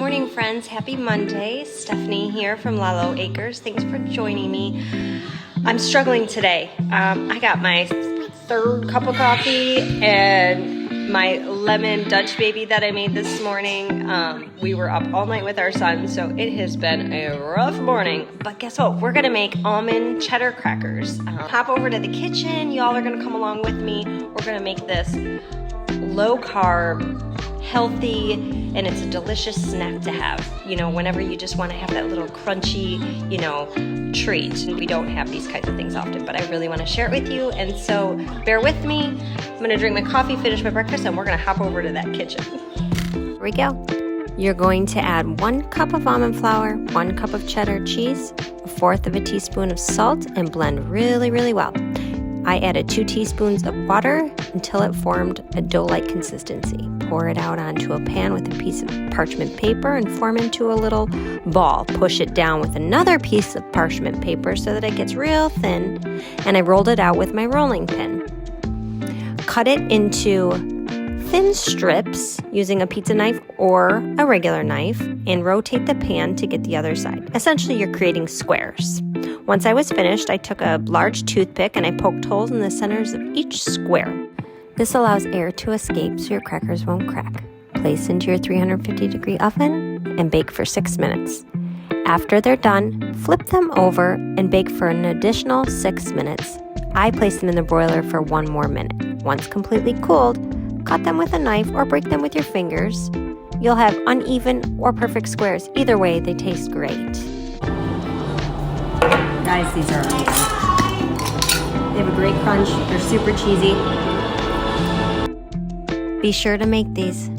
morning, friends. Happy Monday. Stephanie here from Lalo Acres. Thanks for joining me. I'm struggling today. I got my third cup of coffee and my lemon Dutch baby that I made this morning. We were up all night with our son, so it has been a rough morning. But guess what? We're gonna make almond cheddar crackers. Hop over to the kitchen. Y'all are gonna come along with me. We're gonna make this low carb, healthy, and it's a delicious snack to have, you know, whenever you just want to have that little crunchy, you know, treat. We don't have these kinds of things often, but I really want to share it with you, and so bear with me. I'm going to drink my coffee, finish my breakfast, and we're going to hop over to that kitchen. Here we go. You're going to add 1 cup of almond flour, 1 cup of cheddar cheese, 1/4 of a teaspoon of salt, and blend really, really well. I added 2 teaspoons of water until it formed a dough-like consistency. Pour it out onto a pan with a piece of parchment paper and form into a little ball. Push it down with another piece of parchment paper so that it gets real thin, and I rolled it out with my rolling pin. Cut it into thin strips using a pizza knife or a regular knife and rotate the pan to get the other side. Essentially, you're creating squares. Once I was finished, I took a large toothpick and I poked holes in the centers of each square. This allows air to escape so your crackers won't crack. Place into your 350-degree oven and bake for 6 minutes. After they're done, flip them over and bake for an additional 6 minutes. I place them in the broiler for 1 more minute. Once completely cooled, cut them with a knife or break them with your fingers. You'll have uneven or perfect squares. Either way, they taste great. Guys, these are amazing. They have a great crunch. They're super cheesy. Be sure to make these.